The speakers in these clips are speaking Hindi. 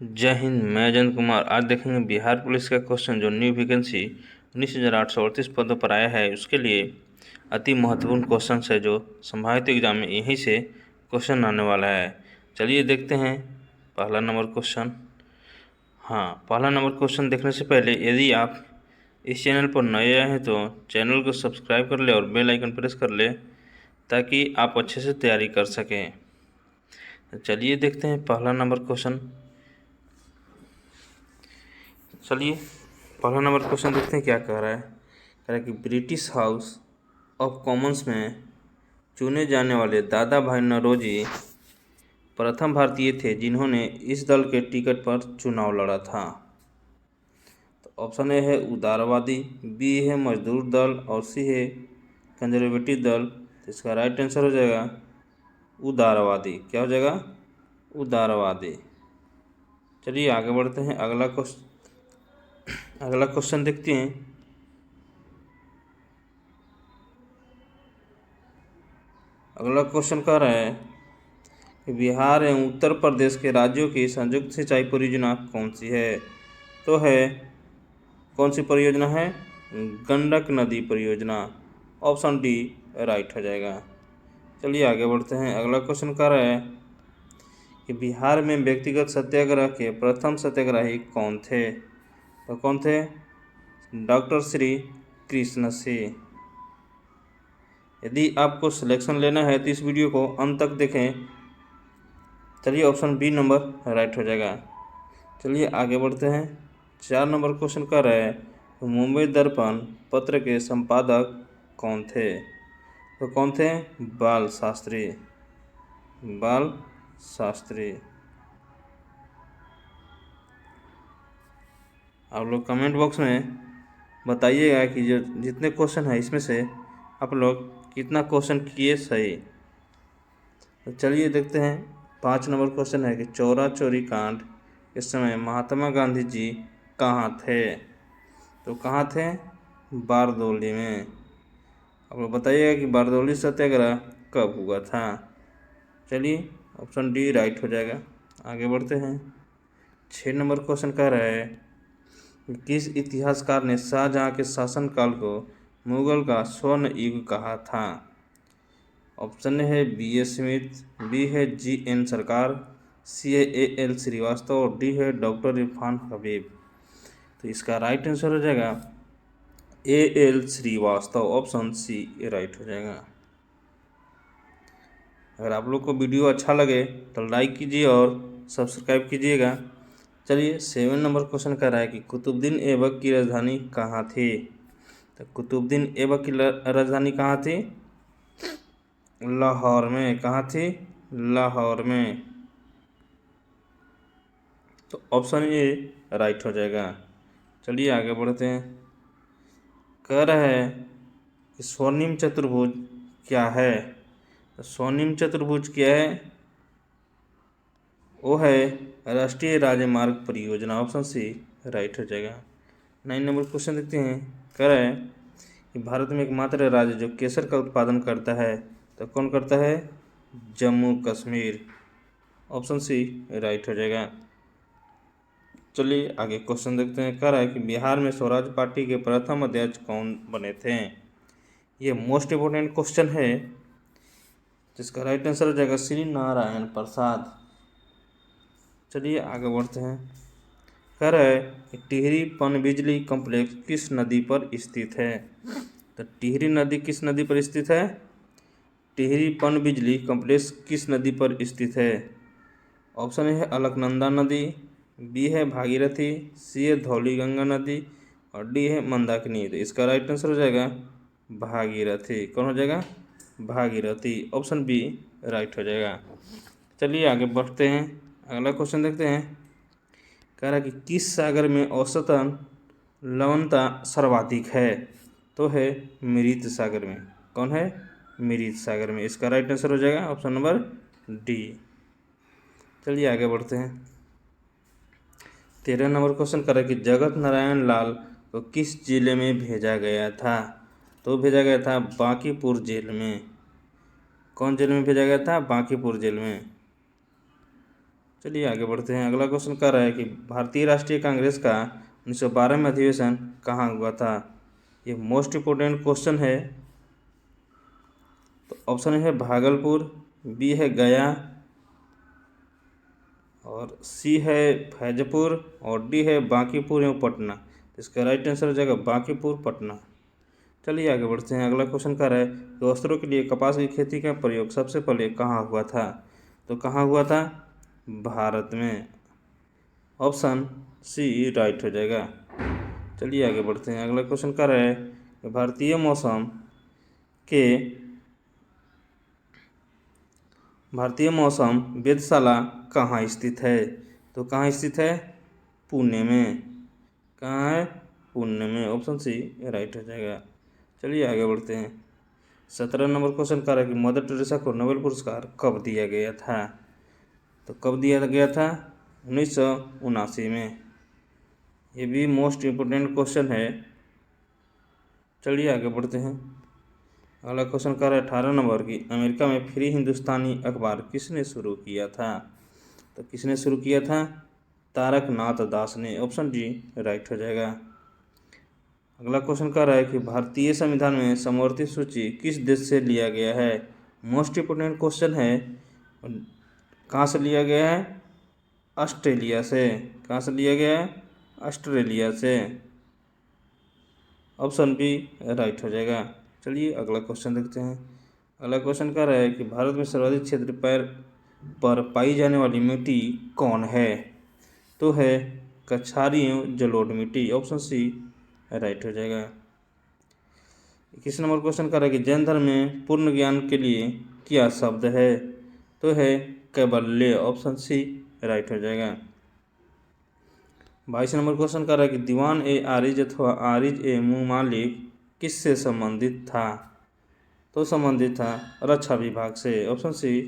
जय हिंद। मैं अजंत कुमार। आज देखेंगे बिहार पुलिस का क्वेश्चन जो न्यू वैकेंसी 19,838 पदों पर आया है, उसके लिए अति महत्वपूर्ण क्वेश्चन है जो संभावित एग्जाम में यहीं से क्वेश्चन आने वाला है। चलिए देखते हैं पहला नंबर क्वेश्चन। पहला नंबर क्वेश्चन देखने से पहले यदि आप इस चैनल पर नए आए हैं तो चैनल को सब्सक्राइब कर ले और बेल आइकन प्रेस कर ले ताकि आप अच्छे से तैयारी कर सकें। चलिए देखते हैं पहला नंबर क्वेश्चन। चलिए पहला नंबर क्वेश्चन देखते हैं क्या कह रहा है। कह रहा है कि ब्रिटिश हाउस ऑफ कॉमन्स में चुने जाने वाले दादा भाई नौरोजी प्रथम भारतीय थे जिन्होंने इस दल के टिकट पर चुनाव लड़ा था। तो ऑप्शन ए है उदारवादी, बी है मजदूर दल और सी है कंजर्वेटिव दल। तो इसका राइट आंसर हो जाएगा उदारवादी। क्या हो जाएगा? उदारवादी। चलिए आगे बढ़ते हैं। अगला क्वेश्चन देखते हैं। अगला क्वेश्चन कह रहा है कि बिहार एवं उत्तर प्रदेश के राज्यों की संयुक्त सिंचाई परियोजना कौन सी है? तो है कौन सी परियोजना है? गंडक नदी परियोजना। ऑप्शन डी राइट हो जाएगा। चलिए आगे बढ़ते हैं। अगला क्वेश्चन कह रहा है कि बिहार में व्यक्तिगत सत्याग्रह के प्रथम सत्याग्रही कौन थे? तो कौन थे? डॉक्टर श्री कृष्ण सिंह। यदि आपको सिलेक्शन लेना है तो इस वीडियो को अंत तक देखें। चलिए ऑप्शन बी नंबर राइट हो जाएगा। चलिए आगे बढ़ते हैं। 4 नंबर क्वेश्चन कर रहे हैं तो मुंबई दर्पण पत्र के संपादक कौन थे? तो कौन थे? बाल शास्त्री। बाल शास्त्री। आप लोग कमेंट बॉक्स में बताइएगा कि जो जितने क्वेश्चन है इसमें से आप लोग कितना क्वेश्चन किए सही। तो चलिए देखते हैं। 5 नंबर क्वेश्चन है कि चौरा चोरी कांड के समय महात्मा गांधी जी कहाँ थे? तो कहाँ थे? बारदोली में। आप लोग बताइएगा कि बारदोली सत्याग्रह कब हुआ था? चलिए ऑप्शन डी राइट हो जाएगा। आगे बढ़ते हैं। 6 नंबर क्वेश्चन कह रहा है कि किस इतिहासकार ने शाहजहाँ के शासनकाल को मुगल का स्वर्ण युग कहा था? ऑप्शन है बी ए स्मिथ, बी है जी एन सरकार, सी है ए एल श्रीवास्तव और डी है डॉक्टर इरफान हबीब। तो इसका राइट आंसर हो जाएगा A L Srivastava. Option C right हो जाएगा। अगर आप लोग को वीडियो अच्छा लगे तो लाइक कीजिए और सब्सक्राइब कीजिएगा। चलिए 7 नंबर क्वेश्चन कर रहा है कि कुतुबुद्दीन ऐबक की राजधानी कहाँ थी? तो कुतुबुद्दीन ऐबक की राजधानी कहाँ थी? लाहौर में। कहाँ थी? लाहौर में। तो ऑप्शन ए राइट हो जाएगा। चलिए आगे बढ़ते हैं। कह रहा है कि स्वर्णिम चतुर्भुज क्या है? तो स्वर्णिम चतुर्भुज क्या है? वो है राष्ट्रीय राजमार्ग परियोजना। ऑप्शन सी राइट हो जाएगा। 9 नंबर क्वेश्चन देखते हैं। कह रहा है कि भारत में एकमात्र राज्य जो केसर का उत्पादन करता है तो कौन करता है? Jammu Kashmir. Option C right हो जाएगा। चलिए आगे क्वेश्चन देखते हैं। कह रहा है कि बिहार में स्वराज पार्टी के प्रथम अध्यक्ष कौन बने थे? ये मोस्ट इम्पोर्टेंट क्वेश्चन है जिसका राइट आंसर हो जाएगा श्री नारायण प्रसाद। चलिए आगे बढ़ते हैं। कह रहा है कि टिहरी पनबिजली कॉम्प्लेक्स किस नदी पर स्थित है? तो टिहरी नदी किस नदी पर स्थित है? टिहरी पनबिजली कॉम्प्लेक्स किस नदी पर स्थित है? ऑप्शन है अलकनंदा नदी, बी है भागीरथी, सी है धौलीगंगा नदी और डी है मंदाकिनी। तो इसका राइट आंसर हो जाएगा भागीरथी। कौन हो जाएगा? भागीरथी। ऑप्शन बी राइट हो जाएगा। चलिए आगे बढ़ते हैं। अगला क्वेश्चन देखते हैं। कह रहा है कि किस सागर में औसतन लवणता सर्वाधिक है? तो है मृत सागर में। कौन है? मृत सागर में। इसका राइट आंसर हो जाएगा ऑप्शन नंबर डी। चलिए आगे बढ़ते हैं। 13 नंबर क्वेश्चन कर रहा है कि जगत नारायण लाल को किस जिले में भेजा गया था? तो भेजा गया था बांकीपुर जेल में। कौन जेल में भेजा गया था? बांकीपुर जेल में। चलिए आगे बढ़ते हैं। अगला क्वेश्चन कह रहा है कि भारतीय राष्ट्रीय कांग्रेस का 1912 में अधिवेशन कहाँ हुआ था। ये मोस्ट इम्पोर्टेंट क्वेश्चन है। तो ऑप्शन है भागलपुर, बी है गया, और सी है फैजपुर, और डी है बांकीपुर एवं पटना। तो इसका राइट आंसर हो जाएगा बांकीपुर, पटना। चलिए आगे बढ़ते हैं। अगला क्वेश्चन कर रहा है कि वस्त्रों के लिए कपास की खेती का प्रयोग सबसे पहले कहाँ हुआ था। तो कहाँ हुआ था, भारत में। ऑप्शन सी राइट हो जाएगा। चलिए आगे बढ़ते हैं। अगला क्वेश्चन कर रहा है कि भारतीय मौसम वेधशाला कहाँ स्थित है। तो कहाँ स्थित है, पुणे में। कहाँ है, पुणे में। ऑप्शन सी राइट हो जाएगा। चलिए आगे बढ़ते हैं। 17 नंबर क्वेश्चन कर रहा है कि मदर टेरेसा को नोबेल पुरस्कार कब दिया गया था। तो कब दिया गया था, 1979 में। ये भी मोस्ट इम्पोर्टेंट क्वेश्चन है। चलिए आगे बढ़ते हैं। अगला क्वेश्चन कर रहा है 18 नंबर की अमेरिका में फ्री हिंदुस्तानी अखबार किसने शुरू किया था। तो किसने शुरू किया था, तारकनाथ दास ने। ऑप्शन डी राइट हो जाएगा। अगला क्वेश्चन कर रहा है कि भारतीय संविधान में समवर्ती सूची किस देश से लिया गया है। मोस्ट इम्पोर्टेंट क्वेश्चन है। कहाँ से लिया गया है, ऑस्ट्रेलिया से। कहाँ से लिया गया है, ऑस्ट्रेलिया से। ऑप्शन बी राइट हो जाएगा। चलिए अगला क्वेश्चन देखते हैं। अगला क्वेश्चन कह रहा है कि भारत में सर्वाधिक क्षेत्र पर पाई जाने वाली मिट्टी कौन है। तो है कछारी एवं जलोढ़ मिट्टी। ऑप्शन सी राइट हो जाएगा। 21 नंबर क्वेश्चन कर रहा है कि जैन धर्म में पूर्ण ज्ञान के लिए क्या शब्द है। तो है कैवल्य। ऑप्शन सी राइट हो जाएगा। 22 नंबर क्वेश्चन कर रहा है कि दीवान ए आरिज अथवा आरिज ए मुमालिक किससे संबंधित था। तो संबंधित था रक्षा विभाग से। ऑप्शन सी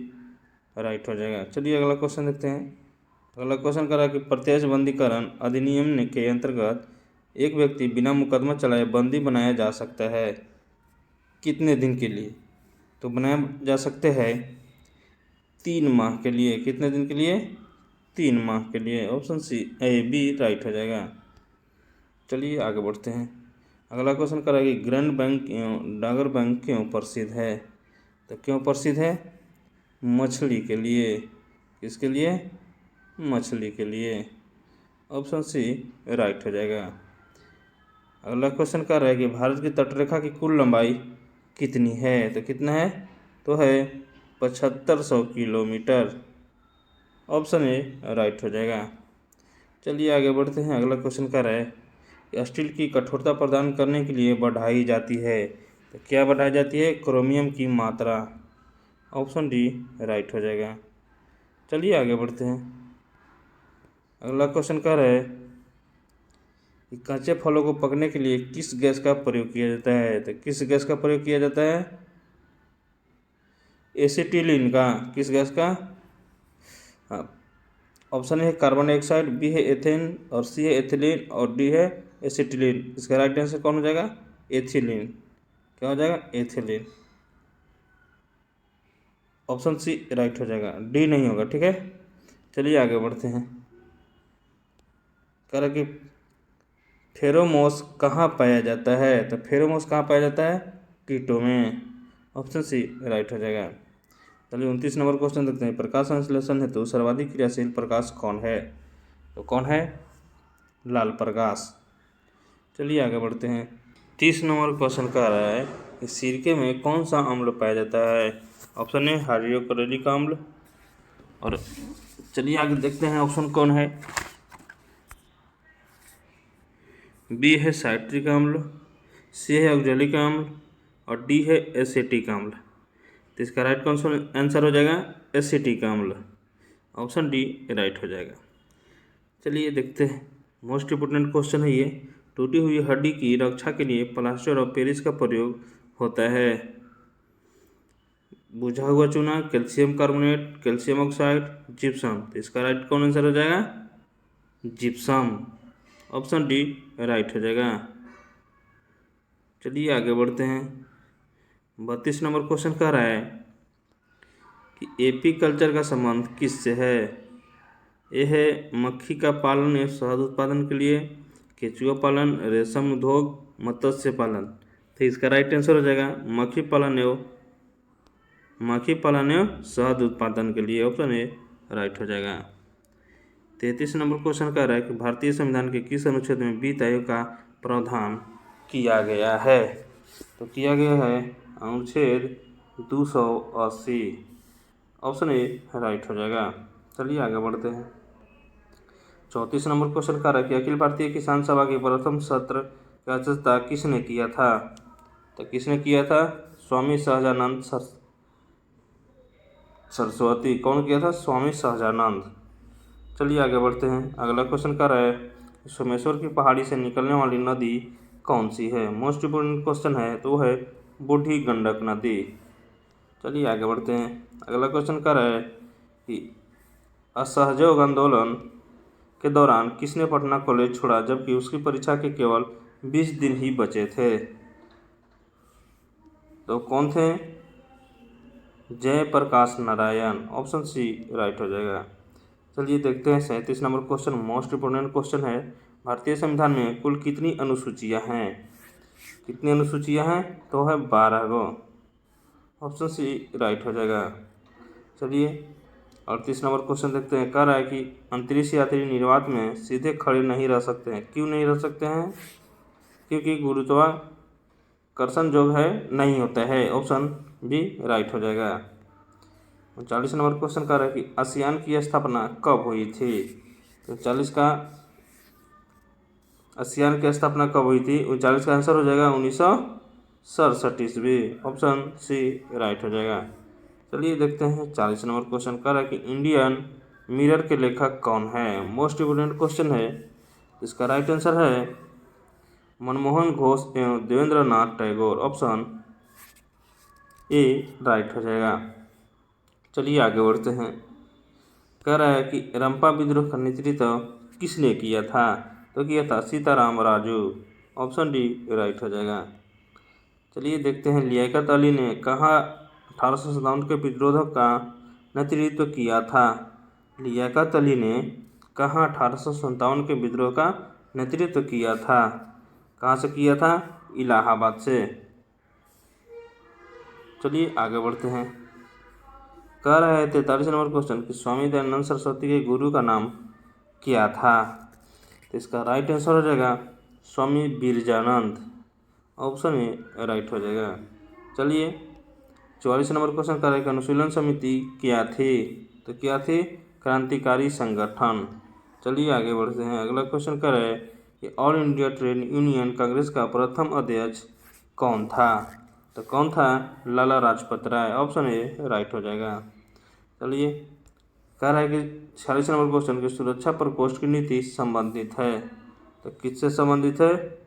राइट हो जाएगा। चलिए अगला क्वेश्चन देखते हैं। अगला क्वेश्चन कर रहा है कि प्रत्यक्ष बंदीकरण अधिनियम के अंतर्गत एक व्यक्ति बिना मुकदमा चलाए बंदी बनाया जा सकता है कितने दिन के लिए। तो बनाया जा सकते हैं 3 माह के लिए। कितने दिन के लिए, 3 माह के लिए। Option C A B right हो जाएगा। चलिए आगे बढ़ते हैं। अगला क्वेश्चन करा कि ग्रैंड बैंक एवं डागर बैंक क्यों प्रसिद्ध है। तो क्यों प्रसिद्ध है, मछली के लिए। किसके लिए, मछली के लिए। ऑप्शन सी राइट हो जाएगा। अगला क्वेश्चन कर रहा है कि भारत की तटरेखा की कुल लंबाई कितनी है। तो कितना है, तो है 7500 किलोमीटर। ऑप्शन ए राइट हो जाएगा। चलिए आगे बढ़ते हैं। अगला क्वेश्चन कर रहा है कि स्टील की कठोरता प्रदान करने के लिए बढ़ाई जाती है। तो क्या बढ़ाई जाती है, क्रोमियम की मात्रा। ऑप्शन डी राइट हो जाएगा। चलिए आगे बढ़ते हैं। अगला क्वेश्चन कर रहा है कि कच्चे फलों को पकने के लिए किस गैस का प्रयोग किया जाता है। तो किस गैस का प्रयोग किया जाता है, एसिटिलीन का। किस गैस का, ऑप्शन है कार्बन डाइऑक्साइड, बी है एथेन, और सी है एथिलीन, और डी है एसिटिलीन। इसका राइट आंसर कौन हो जाएगा, एथिलीन। क्या हो जाएगा, एथिलीन। ऑप्शन सी राइट हो जाएगा, डी नहीं होगा। ठीक है, चलिए आगे बढ़ते हैं। कह रहा कि फेरोमोस कहाँ पाया जाता है। तो फेरोमोस कहाँ पाया जाता है, कीटों में। ऑप्शन सी राइट हो जाएगा। चलिए 29 नंबर क्वेश्चन देखते हैं। प्रकाश संश्लेषण हेतु सर्वाधिक क्रियाशील प्रकाश कौन है। तो कौन है, लाल प्रकाश। चलिए आगे बढ़ते हैं। 30 नंबर क्वेश्चन कह रहा है कि सिरके में कौन सा अम्ल पाया जाता है। ऑप्शन ए हाइड्रोक्लोरिक अम्ल, और चलिए आगे देखते हैं ऑप्शन कौन है। बी है साइट्रिक अम्ल, सी है ऑक्जेलिक अम्ल, और डी है एसिटिक अम्ल। तो इसका राइट आंसर हो जाएगा एसिटिक अम्ल। ऑप्शन डी राइट हो जाएगा। चलिए देखते हैं, मोस्ट इम्पोर्टेंट क्वेश्चन है ये। टूटी हुई हड्डी की रक्षा के लिए प्लास्टर ऑफ पेरिस का प्रयोग होता है। बुझा हुआ चूना, calcium carbonate, calcium oxide, gypsum. तो इसका राइट कौन आंसर हो जाएगा, जिप्सम। ऑप्शन डी राइट हो जाएगा। चलिए आगे बढ़ते हैं। 32 नंबर क्वेश्चन कह रहा है कि एपी कल्चर का संबंध किससे है। ये है मक्खी का पालन एवं शहद उत्पादन के लिए, केचुआ पालन, रेशम उद्योग, मत्स्य पालन। तो इसका राइट आंसर हो जाएगा मक्खी पालन एवं शहद उत्पादन के लिए। ऑप्शन ए राइट हो जाएगा। 33 नंबर क्वेश्चन कह रहा है कि भारतीय संविधान के किस अनुच्छेद में वित्त आयोग का प्रावधान किया गया है? तो किया गया है अनुच्छेद 280। ऑप्शन ए राइट हो जाएगा। चलिए आगे बढ़ते हैं। 34 नंबर क्वेश्चन कह रहा है कि अखिल भारतीय किसान सभा के प्रथम सत्र की अध्यक्षता किसने किया था? तो किसने किया था? स्वामी सहजानंद सरस्वती। कौन किया था? स्वामी सहजानंद। चलिए आगे बढ़ते हैं। अगला क्वेश्चन कह रहा है सोमेश्वर की पहाड़ी से निकलने वाली नदी कौन सी है? मोस्ट इम्पोर्टेंट क्वेश्चन है, तो वो है बूढ़ी गंडक नदी। चलिए आगे बढ़ते हैं। अगला क्वेश्चन कह रहा है कि असहयोग आंदोलन के दौरान किसने पटना कॉलेज छोड़ा जबकि उसकी परीक्षा के केवल 20 दिन ही बचे थे? तो कौन थे? Jayaprakash Narayan. Option C right हो जाएगा। चलिए देखते हैं 37 नंबर क्वेश्चन, मोस्ट इम्पोर्टेंट क्वेश्चन है। भारतीय संविधान में कुल कितनी अनुसूचियां हैं? कितनी अनुसूचियां हैं? तो है 12 गो। ऑप्शन सी राइट हो जाएगा। चलिए 38 नंबर क्वेश्चन देखते हैं। कह रहा है कि अंतरिक्ष यात्री निर्वात में सीधे खड़े नहीं रह सकते हैं। क्यों नहीं रह सकते हैं? क्योंकि गुरुत्वाकर्षण जो है नहीं होता है। ऑप्शन बी राइट हो जाएगा। 40 नंबर क्वेश्चन कह रहा है कि आसियान की स्थापना कब हुई थी? तो 40 का आसियान की स्थापना कब हुई थी? 39 का आंसर हो जाएगा 1967 ईस्वी। ऑप्शन सी राइट हो जाएगा। चलिए देखते हैं 40 नंबर क्वेश्चन कह रहा है कि इंडियन मिरर के लेखक कौन है? मोस्ट इम्पोर्टेंट क्वेश्चन है। इसका राइट आंसर है मनमोहन घोष एवं Devendra Nath Tagore. Option A right हो जाएगा। चलिए आगे बढ़ते हैं। कह रहा है कि रंपा विद्रोह का नेतृत्व किसने किया था? तो किया था Sitaram Raju. Option D right हो जाएगा। चलिए देखते हैं लियाकत अली ने कहाँ 1857 के विद्रोह का नेतृत्व किया था? लियाकत अली ने कहाँ 1857 के विद्रोह का नेतृत्व किया था? कहाँ से किया था? इलाहाबाद से। चलिए आगे बढ़ते हैं। कह रहा है 43 नंबर क्वेश्चन कि स्वामी दयानंद सरस्वती के गुरु का नाम क्या था? तो इसका राइट आंसर हो जाएगा स्वामी बिरजानंद। ऑप्शन ए राइट हो जाएगा। चलिए 44 नंबर क्वेश्चन कह रहा है कि अनुशीलन समिति क्या थी? तो क्या थी? क्रांतिकारी संगठन। चलिए आगे बढ़ते हैं। अगला क्वेश्चन कह रहा है कि all India trade union Congress का प्रथम अध्यक्ष कौन था? तो कौन था? Lala Lajpat Rai. Option A right हो जाएगा। चलिए कह रहा है कि 46 नंबर क्वेश्चन की सुरक्षा प्रकोष्ठ की नीति संबंधित है। तो किससे संबंधित है?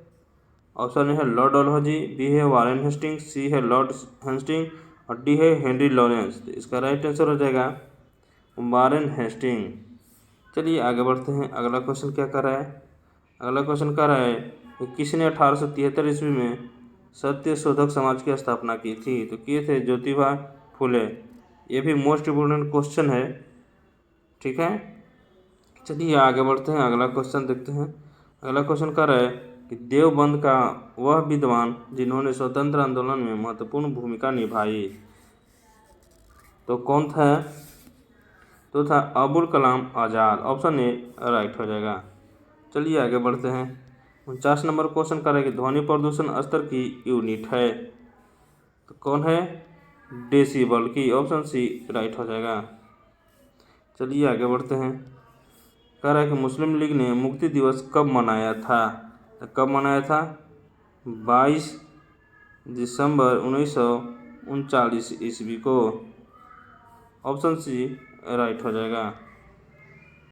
ऑप्शन ए है लॉर्ड डलहौजी, बी है वारेन हेस्टिंग, सी है लॉर्ड हेस्टिंग और डी है हेनरी लॉरेंस। तो इसका राइट आंसर हो जाएगा वारेन हेस्टिंग। चलिए आगे बढ़ते हैं। अगला क्वेश्चन क्या कर रहा है? अगला क्वेश्चन कह रहा है कि किसने 1873 ईस्वी में सत्य शोधक समाज की स्थापना की थी? तो किए थे ज्योतिबा फुले। ये भी मोस्ट इम्पोर्टेंट क्वेश्चन है, ठीक है। चलिए आगे बढ़ते हैं। अगला क्वेश्चन देखते हैं। अगला क्वेश्चन कह रहा है कि देवबंद का वह विद्वान जिन्होंने स्वतंत्र आंदोलन में महत्वपूर्ण भूमिका निभाई, तो कौन था? तो था Abul Kalam Azad. Option A right हो जाएगा। चलिए आगे बढ़ते हैं। 49 नंबर क्वेश्चन कर रहे हैं कि ध्वनि प्रदूषण स्तर की यूनिट है, तो कौन है? डेसिबल की। ऑप्शन सी राइट हो जाएगा। चलिए आगे बढ़ते हैं। कह रहा है कि मुस्लिम लीग ने मुक्ति दिवस कब मनाया था? तो कब मनाया था? 22 दिसंबर 1939 ईस्वी को। ऑप्शन सी राइट हो जाएगा।